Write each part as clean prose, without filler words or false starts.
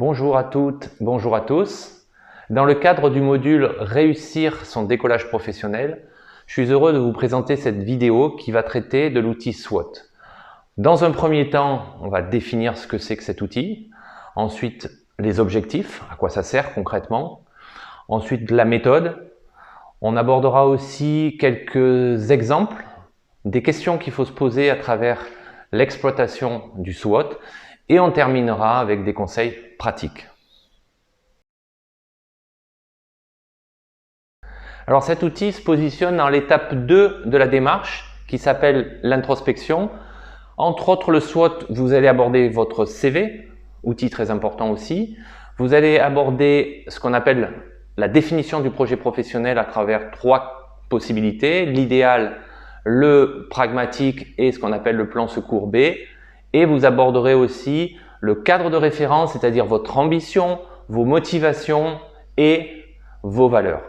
Bonjour à toutes, bonjour à tous. Dans le cadre du module « Réussir son décollage professionnel », je suis heureux de vous présenter cette vidéo qui va traiter de l'outil SWOT. Dans un premier temps, on va définir ce que c'est que cet outil. Ensuite, les objectifs, à quoi ça sert concrètement. Ensuite, la méthode. On abordera aussi quelques exemples, des questions qu'il faut se poser à travers l'exploitation du SWOT. Et on terminera avec des conseils pratiques. Alors cet outil se positionne dans l'étape 2 de la démarche qui s'appelle l'introspection. Entre autres, le SWOT, vous allez aborder votre CV, outil très important aussi. Vous allez aborder ce qu'on appelle la définition du projet professionnel à travers 3 possibilités. L'idéal, le pragmatique et ce qu'on appelle le plan secours B. Et vous aborderez aussi le cadre de référence, c'est-à-dire votre ambition, vos motivations et vos valeurs.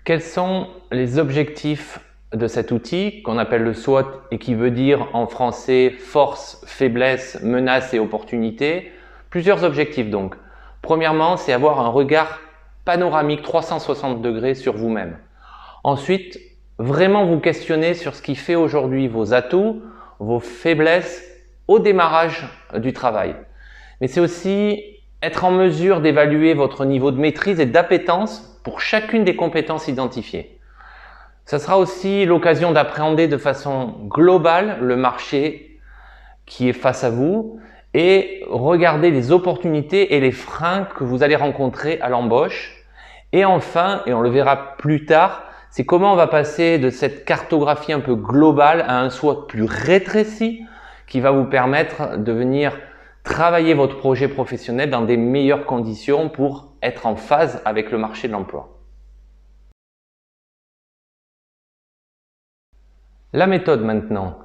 Quels sont les objectifs de cet outil qu'on appelle le SWOT et qui veut dire en français force, faiblesse, menace et opportunité? Plusieurs objectifs donc. Premièrement, c'est avoir un regard panoramique 360 degrés sur vous-même. Ensuite, vraiment vous questionner sur ce qui fait aujourd'hui vos atouts, vos faiblesses au démarrage du travail. Mais c'est aussi être en mesure d'évaluer votre niveau de maîtrise et d'appétence pour chacune des compétences identifiées. Ça sera aussi l'occasion d'appréhender de façon globale le marché qui est face à vous et regarder les opportunités et les freins que vous allez rencontrer à l'embauche. Et enfin, et on le verra plus tard, c'est comment on va passer de cette cartographie un peu globale à un SWOT plus rétréci qui va vous permettre de venir travailler votre projet professionnel dans des meilleures conditions pour être en phase avec le marché de l'emploi. La méthode maintenant.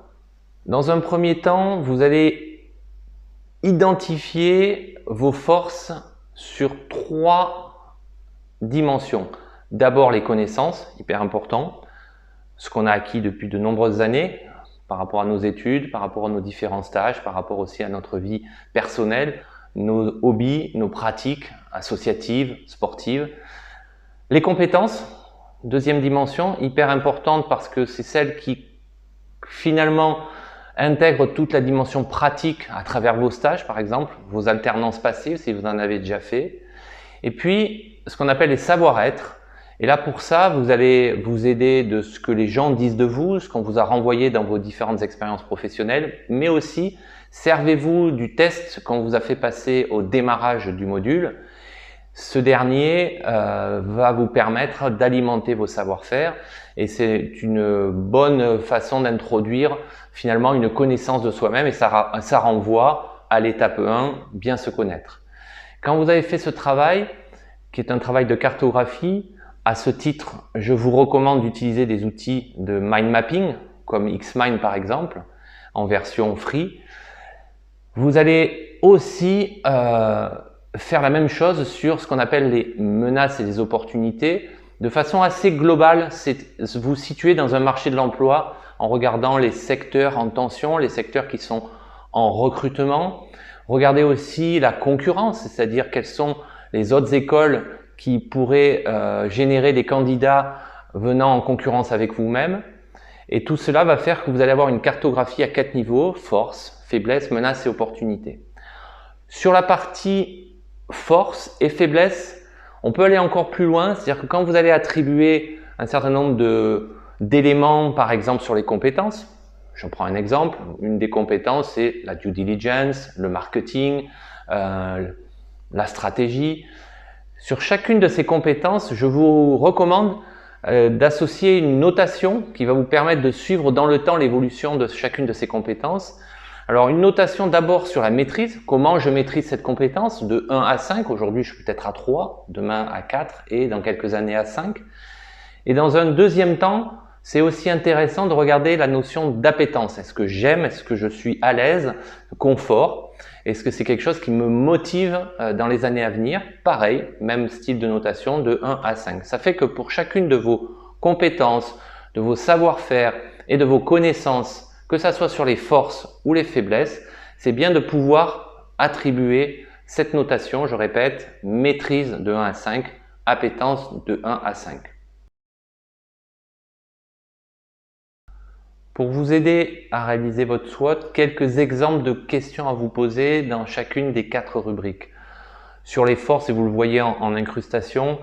Dans un premier temps, vous allez identifier vos forces sur 3 dimensions. D'abord les connaissances, hyper important, ce qu'on a acquis depuis de nombreuses années par rapport à nos études, par rapport à nos différents stages, par rapport aussi à notre vie personnelle, nos hobbies, nos pratiques associatives, sportives. Les compétences, deuxième dimension, hyper importante parce que c'est celle qui finalement intègre toute la dimension pratique à travers vos stages par exemple, vos alternances passives si vous en avez déjà fait. Et puis ce qu'on appelle les savoir-être. Et là, pour ça, vous allez vous aider de ce que les gens disent de vous, ce qu'on vous a renvoyé dans vos différentes expériences professionnelles, mais aussi servez-vous du test qu'on vous a fait passer au démarrage du module. Ce dernier va vous permettre d'alimenter vos savoir-faire et c'est une bonne façon d'introduire finalement une connaissance de soi-même et ça renvoie à l'étape 1, bien se connaître. Quand vous avez fait ce travail, qui est un travail de cartographie, à ce titre, je vous recommande d'utiliser des outils de mind mapping, comme Xmind par exemple, en version free. Vous allez aussi faire la même chose sur ce qu'on appelle les menaces et les opportunités. De façon assez globale, c'est vous situer dans un marché de l'emploi en regardant les secteurs en tension, les secteurs qui sont en recrutement. Regardez aussi la concurrence, c'est-à-dire quelles sont les autres écoles qui pourraient générer des candidats venant en concurrence avec vous-même. Et tout cela va faire que vous allez avoir une cartographie à 4 niveaux, force, faiblesse, menace et opportunité. Sur la partie force et faiblesse, on peut aller encore plus loin, c'est-à-dire que quand vous allez attribuer un certain nombre d'éléments, par exemple sur les compétences, je prends un exemple, une des compétences c'est la due diligence, le marketing, la stratégie. Sur chacune de ces compétences, je vous recommande d'associer une notation qui va vous permettre de suivre dans le temps l'évolution de chacune de ces compétences. Alors une notation d'abord sur la maîtrise, comment je maîtrise cette compétence de 1 à 5, aujourd'hui je suis peut-être à 3, demain à 4 et dans quelques années à 5. Et dans un deuxième temps, c'est aussi intéressant de regarder la notion d'appétence. Est-ce que j'aime, est-ce que je suis à l'aise, confort? Est-ce que c'est quelque chose qui me motive dans les années à venir? Pareil, même style de notation de 1 à 5. Ça fait que pour chacune de vos compétences, de vos savoir-faire et de vos connaissances que ça soit sur les forces ou les faiblesses, c'est bien de pouvoir attribuer cette notation, je répète, maîtrise de 1 à 5, appétence de 1 à 5. Pour vous aider à réaliser votre SWOT, quelques exemples de questions à vous poser dans chacune des 4 rubriques. Sur les forces, et vous le voyez en incrustation,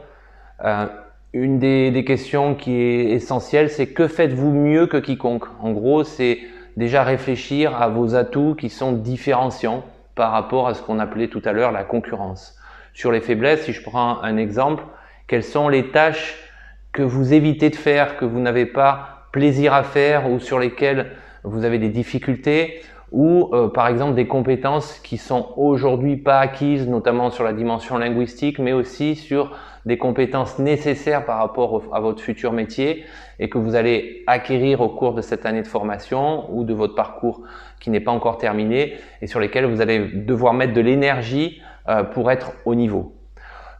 une des questions qui est essentielle, c'est que faites-vous mieux que quiconque? En gros, c'est déjà réfléchir à vos atouts qui sont différenciants par rapport à ce qu'on appelait tout à l'heure la concurrence. Sur les faiblesses, si je prends un exemple, quelles sont les tâches que vous évitez de faire, que vous n'avez pas plaisir à faire ou sur lesquelles vous avez des difficultés, ou par exemple des compétences qui sont aujourd'hui pas acquises, notamment sur la dimension linguistique, mais aussi sur des compétences nécessaires par rapport à votre futur métier et que vous allez acquérir au cours de cette année de formation ou de votre parcours qui n'est pas encore terminé et sur lesquels vous allez devoir mettre de l'énergie pour être au niveau.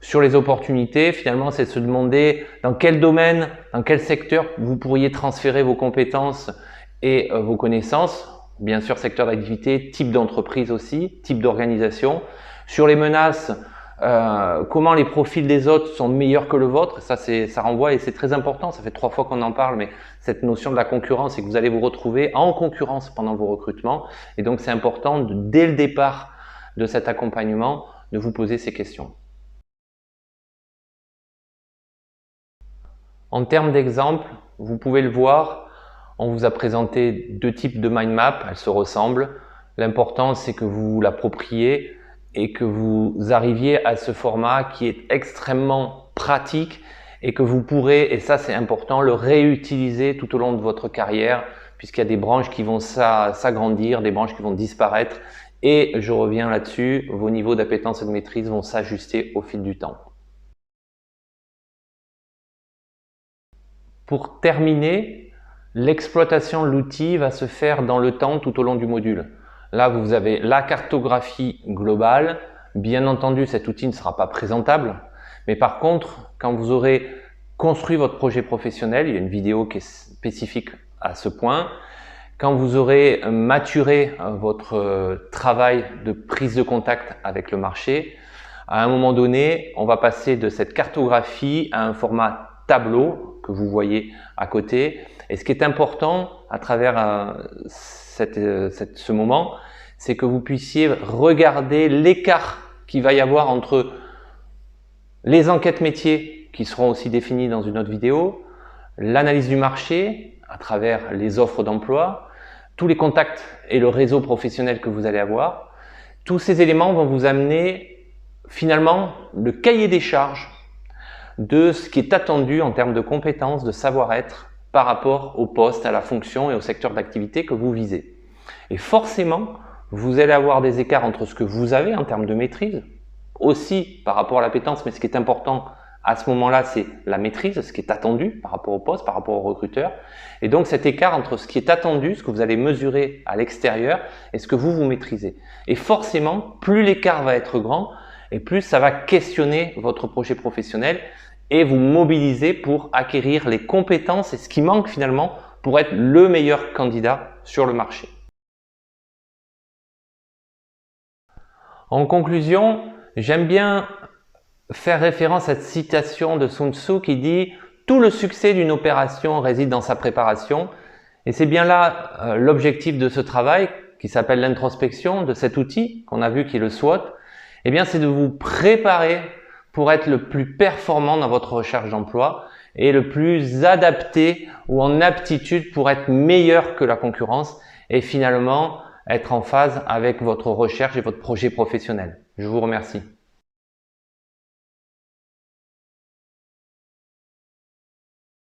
Sur les opportunités, finalement, c'est de se demander dans quel domaine, dans quel secteur vous pourriez transférer vos compétences et vos connaissances. Bien sûr, secteur d'activité, type d'entreprise aussi, type d'organisation. Sur les menaces, comment les profils des autres sont meilleurs que le vôtre, ça renvoie et c'est très important, ça fait 3 fois qu'on en parle, mais cette notion de la concurrence, c'est que vous allez vous retrouver en concurrence pendant vos recrutements et donc c'est important dès le départ de cet accompagnement de vous poser ces questions. En termes d'exemple, vous pouvez le voir, on vous a présenté 2 types de mind map, elles se ressemblent. L'important, c'est que vous l'appropriez et que vous arriviez à ce format qui est extrêmement pratique et que vous pourrez, et ça c'est important, le réutiliser tout au long de votre carrière puisqu'il y a des branches qui vont s'agrandir, des branches qui vont disparaître et je reviens là-dessus, vos niveaux d'appétence et de maîtrise vont s'ajuster au fil du temps. Pour terminer, l'exploitation de l'outil va se faire dans le temps tout au long du module. Là, vous avez la cartographie globale. Bien entendu, cet outil ne sera pas présentable. Mais par contre, quand vous aurez construit votre projet professionnel, il y a une vidéo qui est spécifique à ce point. Quand vous aurez maturé votre travail de prise de contact avec le marché, à un moment donné, on va passer de cette cartographie à un format tableau que vous voyez à côté. Et ce qui est important à travers ce moment, c'est que vous puissiez regarder l'écart qu'il va y avoir entre les enquêtes métiers qui seront aussi définies dans une autre vidéo, l'analyse du marché à travers les offres d'emploi, tous les contacts et le réseau professionnel que vous allez avoir. Tous ces éléments vont vous amener finalement le cahier des charges de ce qui est attendu en termes de compétences, de savoir-être par rapport au poste, à la fonction et au secteur d'activité que vous visez. Et forcément, vous allez avoir des écarts entre ce que vous avez en termes de maîtrise, aussi par rapport à l'appétence, mais ce qui est important à ce moment-là, c'est la maîtrise, ce qui est attendu par rapport au poste, par rapport au recruteur. Et donc cet écart entre ce qui est attendu, ce que vous allez mesurer à l'extérieur et ce que vous maîtrisez. Et forcément, plus l'écart va être grand et plus ça va questionner votre projet professionnel et vous mobiliser pour acquérir les compétences et ce qui manque finalement pour être le meilleur candidat sur le marché. En conclusion, j'aime bien faire référence à cette citation de Sun Tzu qui dit « Tout le succès d'une opération réside dans sa préparation ». Et c'est bien là l'objectif de ce travail qui s'appelle l'introspection, de cet outil qu'on a vu qui est le SWOT. Eh bien, c'est de vous préparer pour être le plus performant dans votre recherche d'emploi et le plus adapté ou en aptitude pour être meilleur que la concurrence et finalement être en phase avec votre recherche et votre projet professionnel. Je vous remercie.